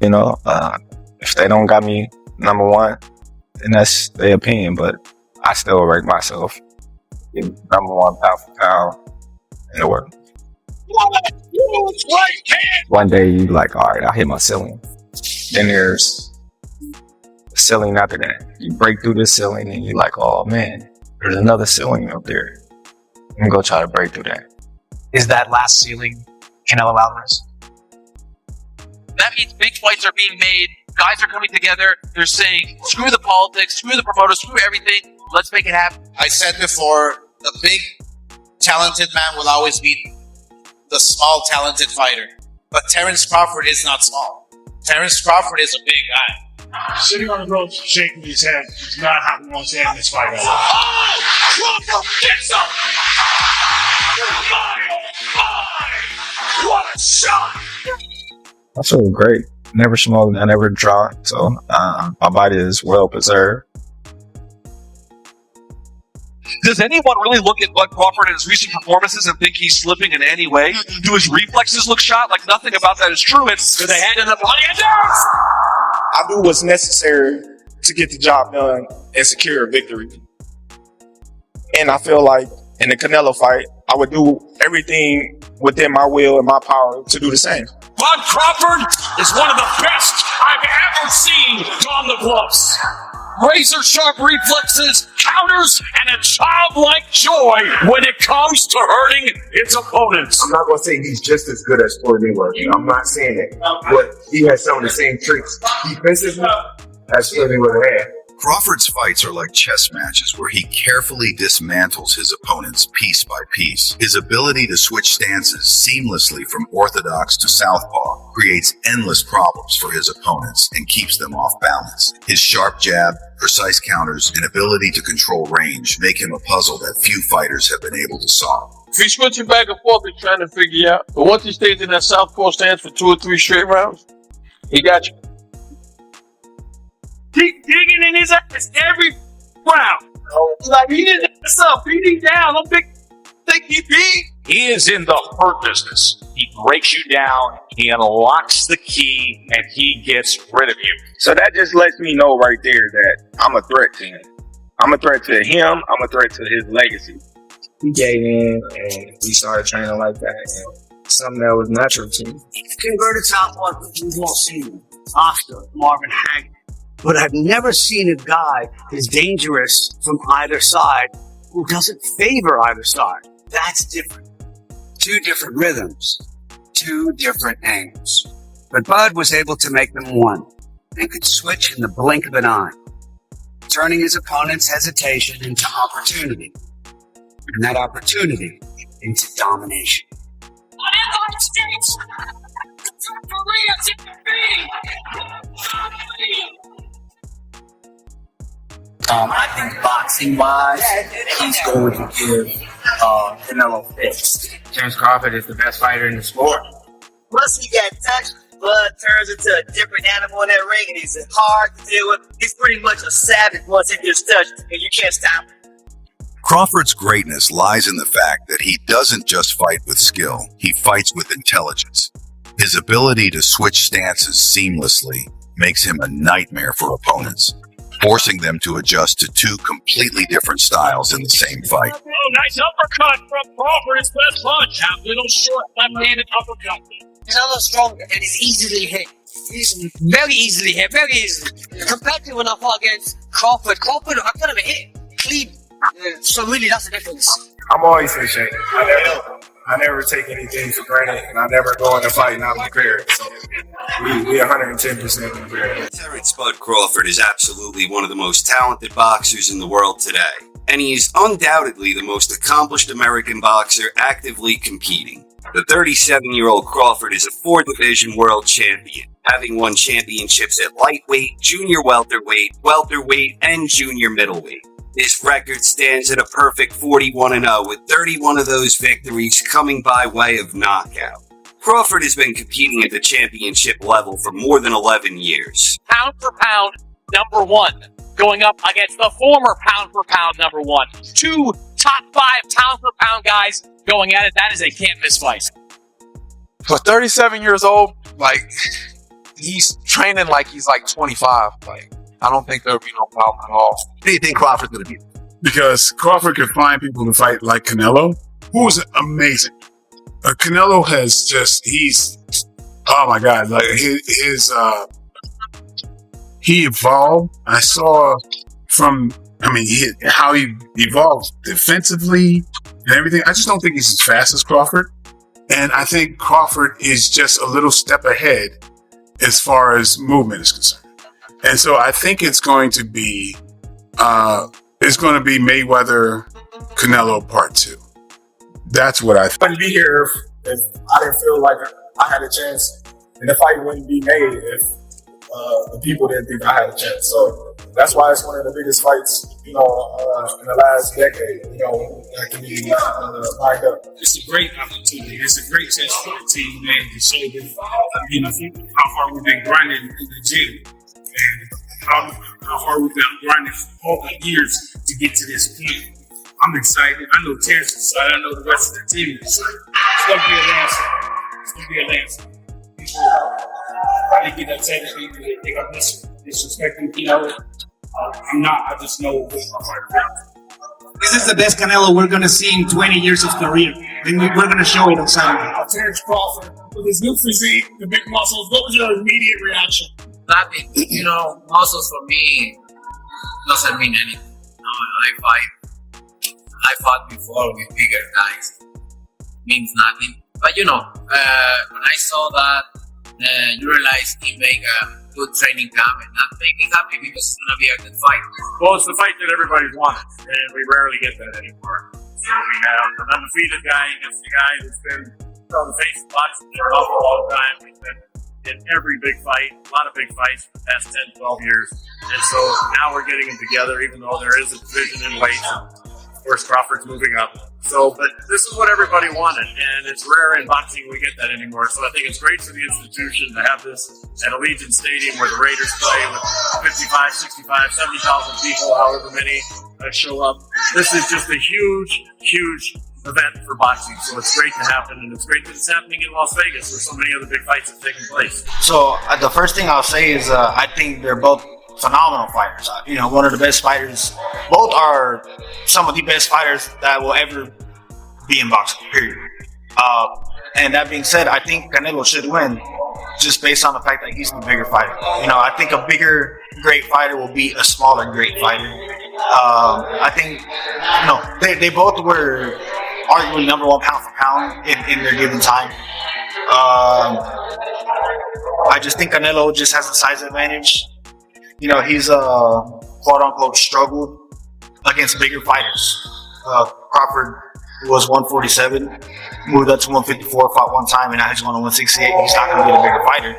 You know, if they don't got me number one, then that's their opinion. But I still rank myself number one pound for pound in the world. One day you like, all right, I hit my ceiling. Then there's a ceiling after that. You break through the ceiling and you're like, oh man, there's another ceiling up there. I'm gonna go try to break through that. Is that last ceiling Canelo Alvarez? That means big fights are being made. Guys are coming together. They're saying, screw the politics, screw the promoters, screw everything. Let's make it happen. I said before, the big, talented man will always beat the small, talented fighter. But Terence Crawford is not small. Terence Crawford is a big guy. Sitting on the ropes, shaking his head, is not how he wants to end this fight. Crawford gets up! What a shot! I feel great. Never smoked, I never drunk, so my body is well preserved. Does anyone really look at Bud Crawford and his recent performances and think he's slipping in any way? Do his reflexes look shot? Like nothing about that is true. And do they hand it up? I do what's necessary to get the job done and secure a victory. And I feel like in the Canelo fight, I would do everything within my will and my power to do the same. Bud Crawford is one of the best I've ever seen on the gloves. Razor sharp reflexes, counters, and a childlike joy when it comes to hurting its opponents. I'm not going to say he's just as good as Floyd Mayweather. I'm not saying that. But he has some of the same tricks defensively as Floyd Mayweather had. Crawford's fights are like chess matches where he carefully dismantles his opponents piece by piece. His ability to switch stances seamlessly from orthodox to southpaw creates endless problems for his opponents and keeps them off balance. His sharp jab, precise counters, and ability to control range make him a puzzle that few fighters have been able to solve. If he's switching back and forth, he's trying to figure out. But once he stays in that southpaw stance for 2 or 3 straight rounds, he got you. Keep digging in his ass every round. Like he didn't mess up, beating down. I'm big think he beat. He is in the hurt business. He breaks you down, he unlocks the key, and he gets rid of you. So that just lets me know right there that I'm a threat to him. I'm a threat to him. I'm a threat to his legacy. He gave in and we started training like that. And something that was natural to me. Converted southpaw, we've all seen him. Oscar, Marvin Hagler. But I've never seen a guy as dangerous from either side who doesn't favor either side. That's different. 2 different rhythms, 2 different aims. But Bud was able to make them one and could switch in the blink of an eye, turning his opponent's hesitation into opportunity, and that opportunity into domination. I think boxing-wise, he's going to give Canelo fits. Terence Crawford is the best fighter in the sport. Once he got touched, Bud turns into a different animal in that ring, and he's hard to deal with. He's pretty much a savage once he gets touched, and you can't stop him. Crawford's greatness lies in the fact that he doesn't just fight with skill, he fights with intelligence. His ability to switch stances seamlessly makes him a nightmare for opponents, forcing them to adjust to 2 completely different styles in the same fight. Oh, nice uppercut from Crawford. His best punch. A little short left-handed uppercut. He's a little stronger, and he's easily hit. He's very easily hit, very easily. Compared to when I fought against Crawford, I could have hit clean. So really, that's the difference. I'm always in shape. I never take anything for granted, and I never go in a fight not prepared. So we 110% prepared. Terence Bud Crawford is absolutely one of the most talented boxers in the world today, and he is undoubtedly the most accomplished American boxer actively competing. The 37-year-old Crawford is a 4-division world champion, having won championships at lightweight, junior welterweight, and junior middleweight. His record stands at a perfect 41-0, with 31 of those victories coming by way of knockout. Crawford has been competing at the championship level for more than 11 years. Pound for pound, number 1, going up against the former pound for pound number 1. 2 top 5 pound for pound guys going at it. That is a can't miss fight. For 37 years old, like, he's training like he's like 25. Like, I don't think there'll be no problem at all. Who do you think Crawford's going to beat? Because Crawford can find people to fight like Canelo, who's amazing. Canelo has he's, oh my God, like he evolved. I saw how he evolved defensively and everything. I just don't think he's as fast as Crawford. And I think Crawford is just a little step ahead as far as movement is concerned. And so I think it's going to be Mayweather Canelo Part 2. That's what I think. I wouldn't be here if I didn't feel like I had a chance, and the fight wouldn't be made if the people didn't think I had a chance. So that's why it's one of the biggest fights, in the last decade, that can be lined up. It's a great opportunity. It's a great chance for the team, man, to show them, how far we've been grinding in the gym and how far we've been grinding for all the years to get to this point. I'm excited. I know Terrence is excited. I know the rest of the team is excited. It's going to be a landslide. It's going to be a landslide. People probably get upset at me because they think I'm disrespecting Canelo. I'm not. I just know what's my heart. This is the best Canelo we're going to see in 20 years of career. And we're going to show it on Saturday. Terrence Crawford, with his new physique, the big muscles, what was your immediate reaction? Nothing. Muscles for me doesn't mean anything. I fought before with bigger guys. Means nothing. But when I saw that, you realize he make a good training camp, and that made me happy because it's gonna be a good fight. Well, it's the fight that everybody's wanted, and we rarely get that anymore. So we have an undefeated guy against a guy who's been on the face of boxing for an awful long time. He's been in every big fight, a lot of big fights for the past 10, 12 years. And so now we're getting them together, even though there is a division in weight. Of course, Crawford's moving up. So, but this is what everybody wanted, and it's rare in boxing we get that anymore. So I think it's great for the institution to have this at Allegiant Stadium where the Raiders play with 55, 65, 70,000 people, however many show up. This is just a huge, huge event for boxing. So it's great to happen, and it's great that it's happening in Las Vegas where so many other big fights have taken place. So the first thing I'll say is I think they're both phenomenal fighters. One of the best fighters. Both are some of the best fighters that will ever be in boxing, period. And that being said, I think Canelo should win just based on the fact that he's the bigger fighter. I think a bigger, great fighter will beat a smaller, great fighter. I think, they both were arguably number one pound for pound in their given time. I just think Canelo just has a size advantage. He's quote unquote struggled against bigger fighters. Crawford was 147, moved up to 154, fought one time, and now he's going to 168. He's not going to get a bigger fighter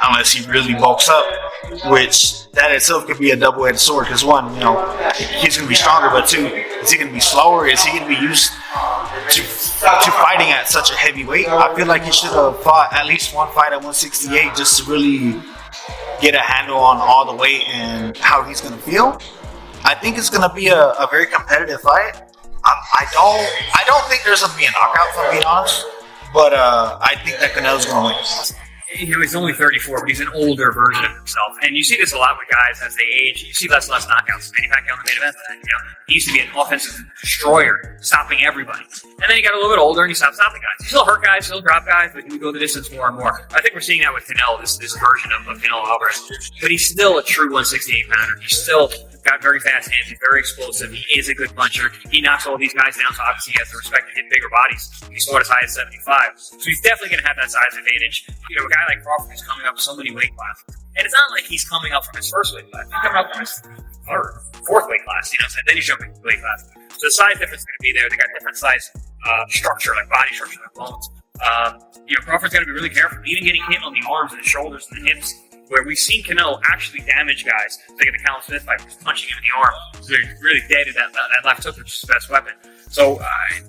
unless he really bulks up, which that itself could be a double-edged sword. Because one, he's going to be stronger, but two, is he going to be slower? Is he going to be used to fighting at such a heavy weight? I feel like he should have fought at least one fight at 168 just to really get a handle on all the weight and how he's going to feel. I think it's going to be a very competitive fight. I don't think there's going to be a knockout, if I'm being honest, but I think that Canelo's going to win. He's only 34, but he's an older version of himself. And you see this a lot with guys as they age. You see less and less knockouts. Manny Pacquiao in the main event. He used to be an offensive destroyer, stopping everybody. And then he got a little bit older and he stopped stopping guys. He still hurt guys, still drop guys, but he would go the distance more and more. I think we're seeing that with Canelo, this version of Canelo Alvarez. But he's still a true 168 pounder. He's still got very fast hands. He's very explosive. He is a good puncher. He knocks all these guys down, so obviously he has the respect to hit bigger bodies. He's fought as high as 75. So he's definitely going to have that size advantage. A guy like Crawford is coming up so many weight classes. And it's not like he's coming up from his first weight class. He's coming up from his third, fourth weight class, so then he's jumping weight class. So the size difference is going to be there. They got different size structure, like body structure, like bones. Crawford's got to be really careful, even getting hit on the arms and the shoulders and the hips, where we've seen Canelo actually damage guys. Look at the Callum Smith fight, just punching him in the arm. So they're really dead at that left hook, which is his best weapon. So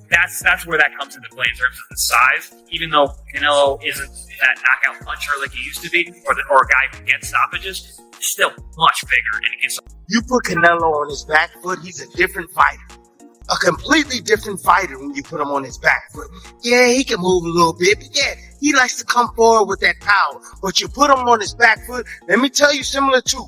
that's where that comes into play in terms of the size. Even though Canelo isn't that knockout puncher like he used to be, or a guy who gets stoppages, he's still much bigger. And he gets. You put Canelo on his back foot, he's a different fighter. a completely different fighter when you put him on his back foot. Yeah, he can move a little bit, but yeah, he likes to come forward with that power. But you put him on his back foot, let me tell you similar to.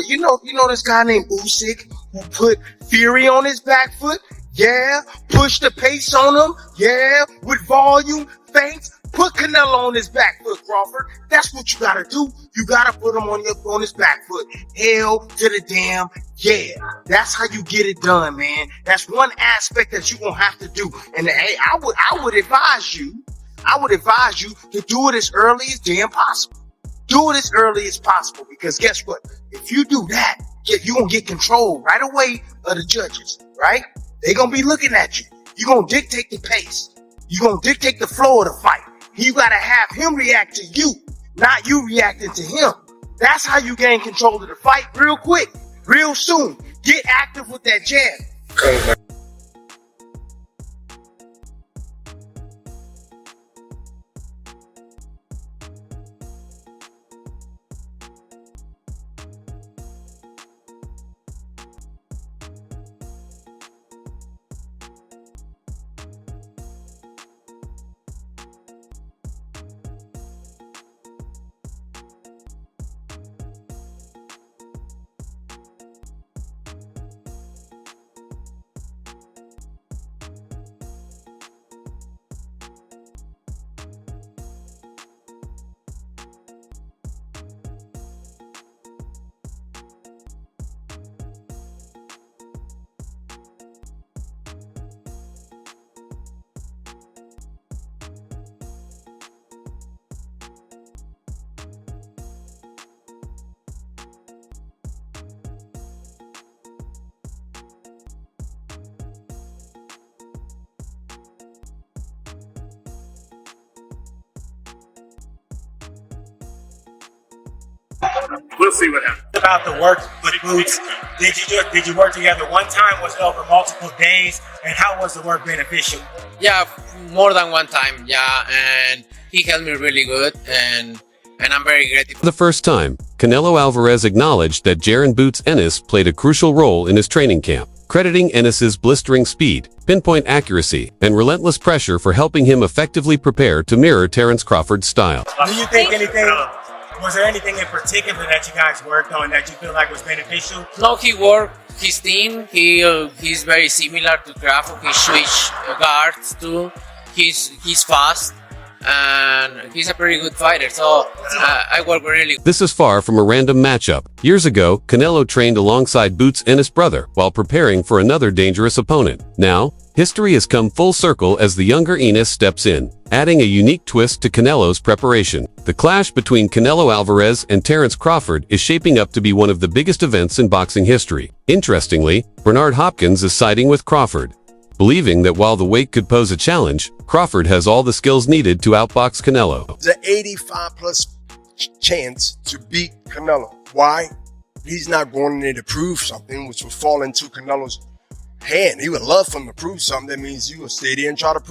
You know this guy named Usyk who put Fury on his back foot? Yeah, push the pace on him. Yeah, with volume, feints. Put Canelo on his back foot, Crawford. That's what you gotta do. You gotta put him on his back foot. Hell to the damn yeah. That's how you get it done, man. That's one aspect that you gonna have to do. And hey, I would advise you to do it as early as damn possible. Do it as early as possible, because guess what? If you do that, you're gonna get control right away of the judges, right? They're gonna be looking at you. You're gonna dictate the pace. You're gonna dictate the flow of the fight. You gotta have him react to you, not you reacting to him. That's how you gain control of the fight real quick, real soon. Get active with that jab. We'll see what happens. About the work with Boots, did you work together one time? Was it over multiple days? And how was the work beneficial? Yeah, more than one time. Yeah, and he helped me really good, and I'm very grateful. For the first time, Canelo Alvarez acknowledged that Jaron Boots Ennis played a crucial role in his training camp, crediting Ennis's blistering speed, pinpoint accuracy, and relentless pressure for helping him effectively prepare to mirror Terence Crawford's style. Do you think was there anything in particular that you guys worked on that you feel like was beneficial? No, he worked his team. He's very similar to Crawford. He switched guards too. He's fast, and he's a pretty good fighter. So I work really. This is far from a random matchup. Years ago, Canelo trained alongside Boots Ennis' brother while preparing for another dangerous opponent. Now, history has come full circle as the younger Ennis steps in, adding a unique twist to Canelo's preparation. The clash between Canelo Alvarez and Terence Crawford is shaping up to be one of the biggest events in boxing history. Interestingly, Bernard Hopkins is siding with Crawford, believing that while the weight could pose a challenge, Crawford has all the skills needed to outbox Canelo. There's an 85+ chance to beat Canelo. Why? He's not going in there to prove something, which will fall into Canelo's hand. He would love for him to prove something. That means you will stay there and try to prove